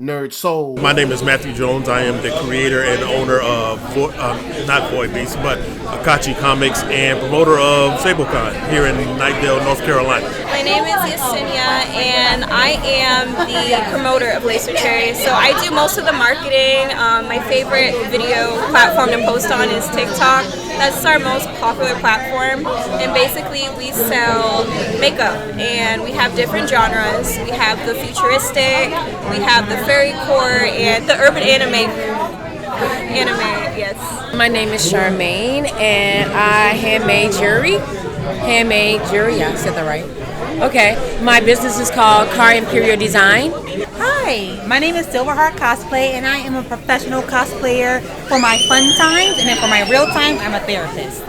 NERDSoul. My name is Matthew Jones. I am the creator and owner of, not Void Beast, but Akachi Comics and promoter of Sablecon here in Knightdale, North Carolina. My name is Yesenia and I am the promoter of Laser Cherry. So I do most of the marketing. My favorite video platform to post on is TikTok. That's our most popular platform. And basically we sell makeup and we have different genres. We have the futuristic, we have the fairy core, and the urban anime, yes. My name is Charmaine and I handmade jewelry. Yeah, I said that right. Okay, my business is called Car Imperial Design. Hi, my name is Silverheart Cosplay and I am a professional cosplayer for my fun times, and then for my real time, I'm a therapist.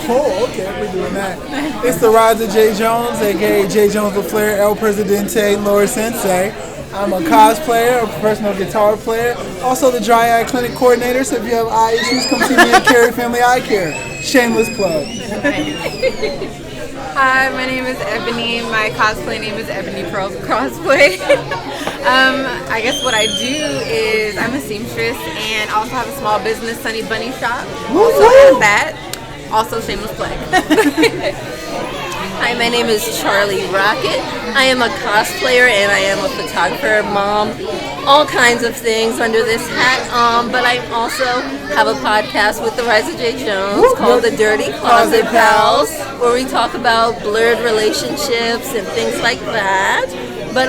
Oh, okay, we're doing that. It's the Rise of J. Jones, aka J. Jones LaFleur, El Presidente, Lord Sensei. I'm a cosplayer, a professional guitar player, also the dry eye clinic coordinator, so if you have eye issues, come see me at Carey Family Eye Care. Shameless plug. Hi, my name is Ebony. My cosplay name is Ebony Pearls Cosplay. I guess what I do is I'm a seamstress and also have a small business, Sunny Bunny Shop. Also have that. Also shameless plug. Hi, my name is Charlie Rocket. I am a cosplayer and I am a photographer, mom, all kinds of things under this hat. But I also have a podcast with the Rise of J. Jones called The Dirty Closet Pals, where we talk about blurred relationships and things like that. But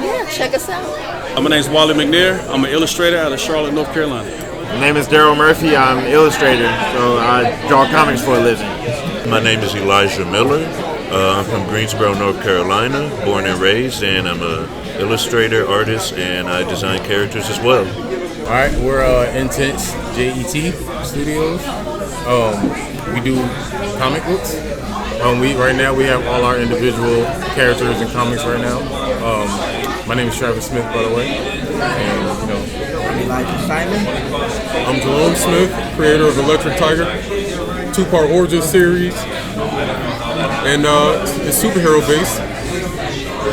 yeah, check us out. My name is Wolly McNair. I'm an illustrator out of Charlotte, North Carolina. My name is Darryl Murphy. I'm an illustrator, so I draw comics for a living. My name is Elijah Miller. I'm from Greensboro, North Carolina, born and raised, and I'm an illustrator, artist, and I design characters as well. All right, we're Intense JET Studios. We do comic books. Right now we have all our individual characters and comics right now. My name is Travis Smith, by the way, and I'm Elijah Simon. I'm Jerome Smith, creator of Electric Tiger, 2-part origin series. And it's superhero based,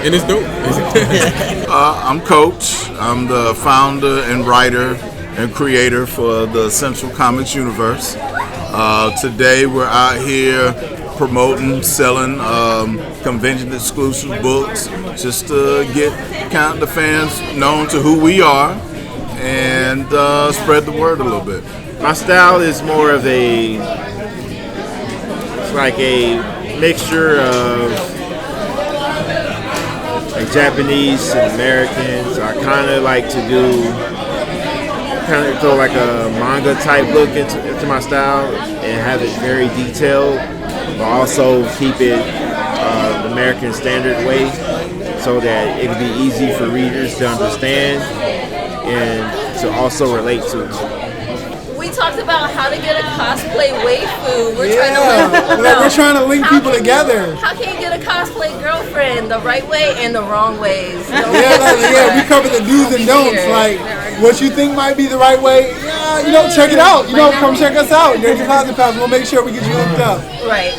and it's dope. I'm Coach. I'm the founder and writer and creator for the Central Comics universe. Today we're out here promoting, selling convention exclusive books, just to get kind of the fans known to who we are and spread the word a little bit. My style is more of it's like a mixture of like Japanese and American, so I kind of like to throw like a manga type look into my style and have it very detailed, but also keep it the American standard way so that it can be easy for readers to understand and to also relate to it. We talked about how to get a cosplay waifu. We're trying to link people together. How can you get a cosplay girlfriend the right way and the wrong ways? We cover the do's and don'ts. Like what you think might be the right way. Yeah, check it out. Come check us out. Dirty Closet Pals. We'll make sure we get you linked up. Right.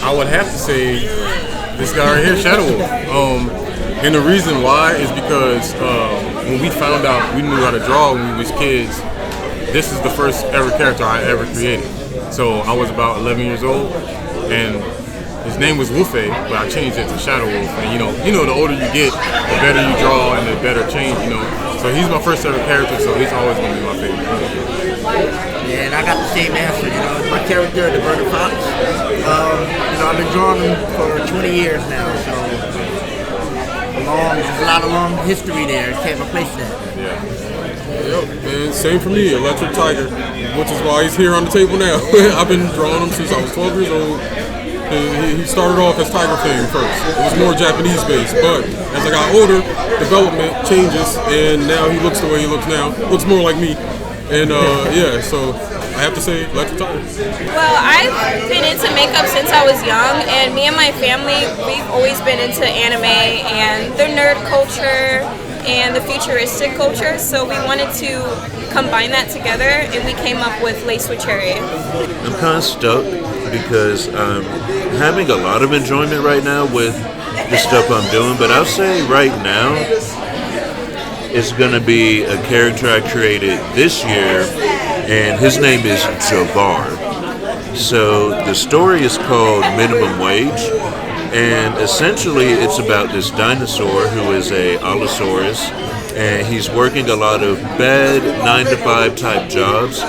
I would have to say this guy right here, Shadow Wolf. And the reason why is because when we found out we knew how to draw when we was kids. This is the first ever character I ever created. So I was about 11 years old, and his name was Wolfie, but I changed it to Shadow Wolf. And the older you get, the better you draw and the better change. So he's my first ever character, so he's always gonna be my favorite. Yeah, and I got the same answer. My character, the Murder Fox. I've been drawing him for 20 years now, so there's a lot of long history there. Can't replace that. Yeah. Yep, and same for me, Electric Tiger, which is why he's here on the table now. I've been drawing him since I was 12 years old. He started off as Tiger Fang first. It was more Japanese based, but as I got older, development changes, and now he looks the way he looks now. Looks more like me. And so I have to say Electric Tiger. Well, I've been into makeup since I was young, and me and my family, we've always been into anime and the nerd culture and the futuristic culture, so we wanted to combine that together, and we came up with Lace with Cherry. I'm kind of stuck because I'm having a lot of enjoyment right now with the stuff I'm doing, but I'll say right now, is going to be a character I created this year, and his name is Jabbar. So the story is called Minimum Wage, and essentially it's about this dinosaur who is a Allosaurus, and he's working a lot of bad 9-to-5 type jobs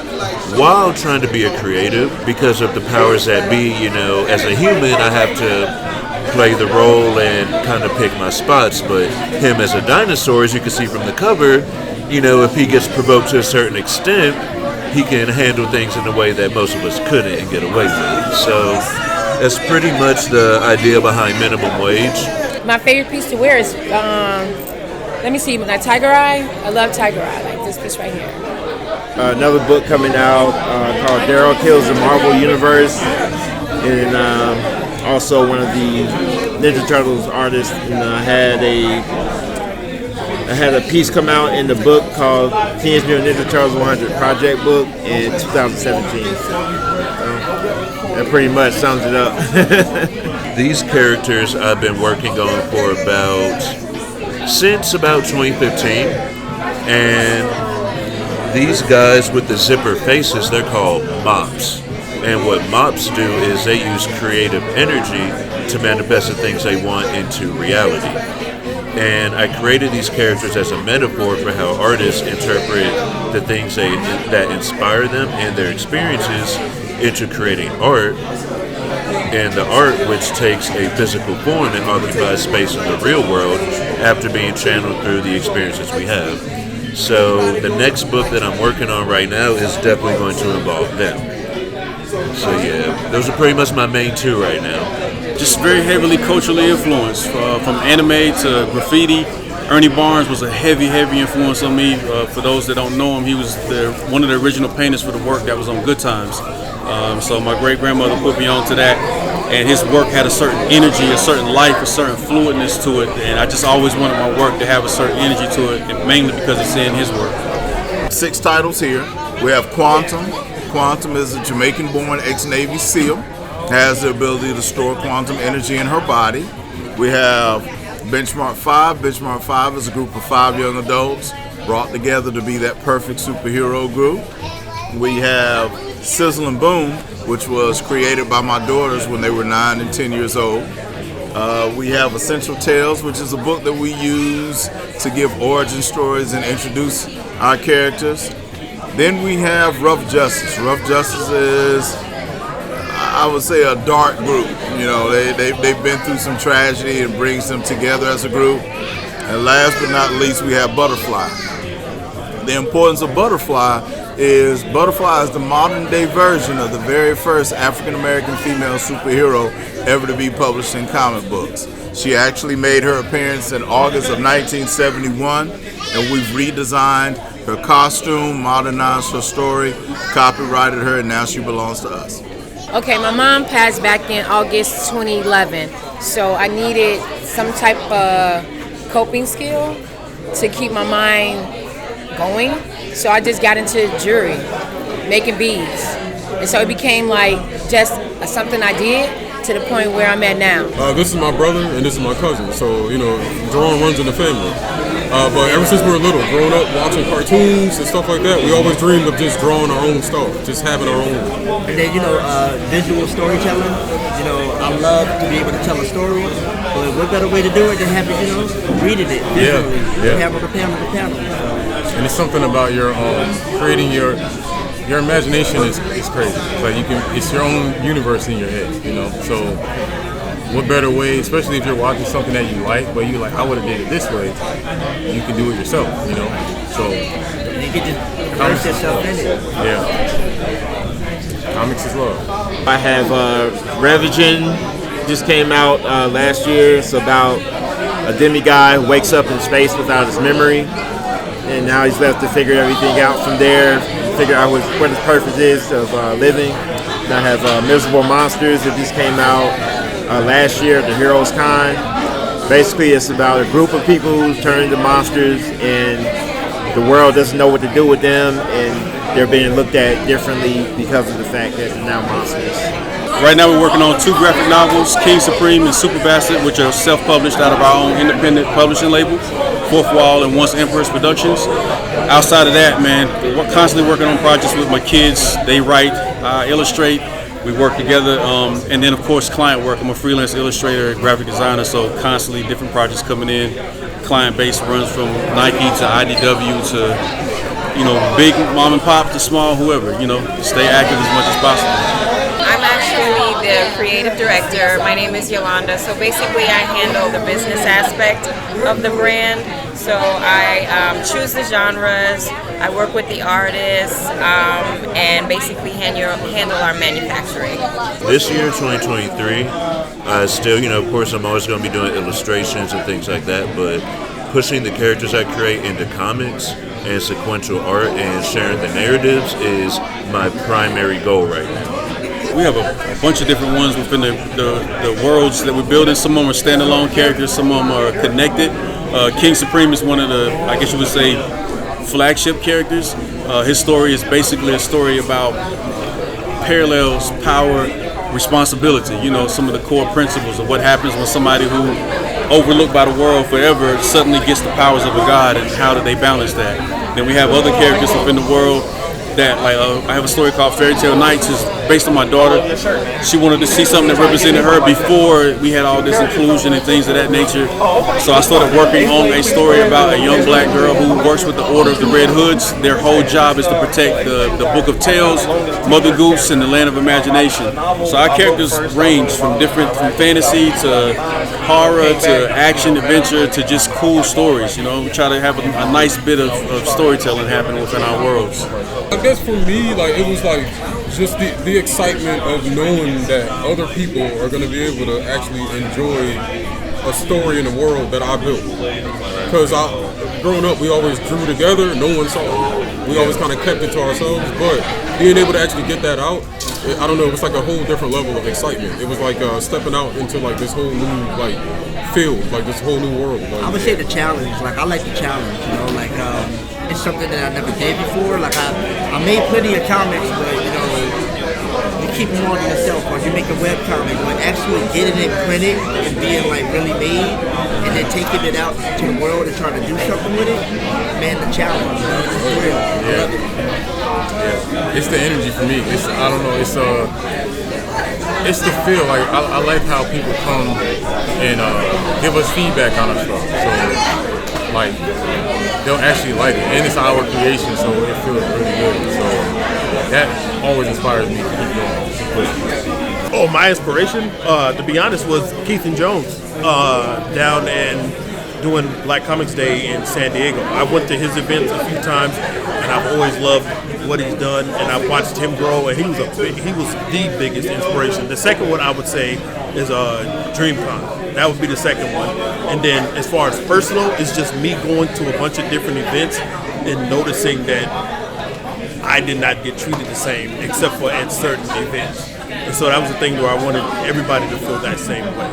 while trying to be a creative because of the powers that be. You know, as a human, I have to play the role and kind of pick my spots, but him as a dinosaur, as you can see from the cover, you know, if he gets provoked to a certain extent, he can handle things in a way that most of us couldn't and get away with it. So that's pretty much the idea behind Minimum Wage. My favorite piece to wear is, let me see, my Tiger Eye. I love Tiger Eye, like this piece right here. Another book coming out called Darryl Kills the Marvel Universe, and also one of the Ninja Turtles artists, and I had a piece come out in the book called Teenage Mutant Ninja Turtles 100 Project Book in 2017. So that pretty much sums it up. These characters I've been working on for since about 2015, and these guys with the zipper faces, they're called mops. And what mops do is they use creative energy to manifest the things they want into reality. And I created these characters as a metaphor for how artists interpret the things that inspire them and their experiences into creating art. And the art, which takes a physical form and occupies space in the real world after being channeled through the experiences we have. So the next book that I'm working on right now is definitely going to involve them. So yeah, those are pretty much my main two right now. Just very heavily culturally influenced, from anime to graffiti. Ernie Barnes was a heavy influence on me. For those that don't know him, he was one of the original painters for the work that was on Good Times. So my great-grandmother put me on to that, and his work had a certain energy, a certain life, a certain fluidness to it, and I just always wanted my work to have a certain energy to it, and mainly because it's in his work. 6 titles here. We have Quantum. Quantum is a Jamaican-born ex-Navy SEAL, has the ability to store quantum energy in her body. We have Benchmark 5. Benchmark 5 is a group of 5 young adults brought together to be that perfect superhero group. We have Sizzle and Boom, which was created by my daughters when they were 9 and 10 years old. We have Essential Tales, which is a book that we use to give origin stories and introduce our characters. Then we have Rough Justice. Rough Justice is, I would say, a dark group. You know, they've been through some tragedy and brings them together as a group. And last but not least, we have Butterfly. The importance of Butterfly is the modern day version of the very first African American female superhero ever to be published in comic books. She actually made her appearance in August of 1971, and we've redesigned her costume, modernized her story, copyrighted her, and now she belongs to us. Okay, my mom passed back in August 2011, so I needed some type of coping skill to keep my mind going. So I just got into jewelry, making beads. And so it became like just something I did to the point where I'm at now. This is my brother and this is my cousin. So, you know, drawing runs in the family. But ever since we were little, growing up watching cartoons and stuff like that, we always dreamed of just drawing our own stuff, just having our own. And then, visual storytelling. I love to be able to tell a story, but what better way to do it than having, reading it visually, panel to panel to panel. And it's something about your creating your imagination is crazy. Like it's your own universe in your head, So what better way, especially if you're watching something that you like, but you like, I would have did it this way. You can do it yourself, So you can just immerse yourself in it. Yeah. Comics is love. I have Revision, just came out last year. It's about a demiguy who wakes up in space without his memory, and now he's left to figure everything out from there, figure out what his purpose is of living. And I have Miserable Monsters that just came out last year at the Heroes Con. Basically, it's about a group of people who turn into monsters, and the world doesn't know what to do with them, and they're being looked at differently because of the fact that they're now monsters. Right now we're working on 2 graphic novels, King Supreme and Super Bastard, which are self-published out of our own independent publishing label. Fourth Wall and Once Empress Productions. Outside of that, man, we're constantly working on projects with my kids. They write, I illustrate. We work together, and then of course client work. I'm a freelance illustrator, graphic designer, so constantly different projects coming in. Client base runs from Nike to IDW to, you know, big mom and pop to small, whoever, you know, stay active as much as possible. I'm actually the creative director. My name is Yolanda. So basically I handle the business aspect of the brand. So I choose the genres, I work with the artists, and basically handle our manufacturing. This year, 2023, still, you know, of course, I'm always going to be doing illustrations and things like that, but pushing the characters I create into comics and sequential art and sharing the narratives is my primary goal right now. We have a bunch of different ones within the worlds that we're building. Some of them are standalone characters, some of them are connected. King Supreme is one of the, I guess you would say, flagship characters. His story is basically a story about parallels, power, responsibility. You know, some of the core principles of what happens when somebody who overlooked by the world forever suddenly gets the powers of a god, and how do they balance that. Then we have other characters within the world that, like, I have a story called Fairy Tale Nights. It's based on my daughter. She wanted to see something that represented her before we had all this inclusion and things of that nature. So I started working on a story about a young black girl who works with the Order of the Red Hoods. Their whole job is to protect the Book of Tales, Mother Goose, and the Land of Imagination. So our characters range from fantasy to horror to action adventure to just cool stories. You know, we try to have a nice bit of storytelling happen within our worlds. I guess for me, like, it was like just the excitement of knowing that other people are going to be able to actually enjoy a story in the world that I built. Because growing up, we always drew together, no one saw it. We always kind of kept it to ourselves, but being able to actually get that out, I don't know, it was like a whole different level of excitement. It was like stepping out into like this whole new like field, like this whole new world. Like, I would say the challenge, like I like the challenge, you know, like it's something that I never did before. Like I made plenty of comics, but you know, you keep them on yourself, or you make a web comic, but actually getting it printed and being like really made, and then taking it out to the world and trying to do something with it, man, the challenge, it's real. I love it. Yeah, it's the energy for me. I don't know. It's the feel. Like I like how people come and give us feedback on our stuff. So like they'll actually like it, and it's our creation, so it feels really good. So that always inspires me to keep going. Oh, my inspiration, to be honest, was Keith and Jones down and doing Black Comics Day in San Diego. I went to his events a few times, and I've always loved what he's done, and I've watched him grow, and he was the biggest inspiration. The second one I would say is DreamCon. That would be the second one. And then as far as personal, it's just me going to a bunch of different events and noticing that I did not get treated the same except for at certain events. And so that was the thing where I wanted everybody to feel that same way.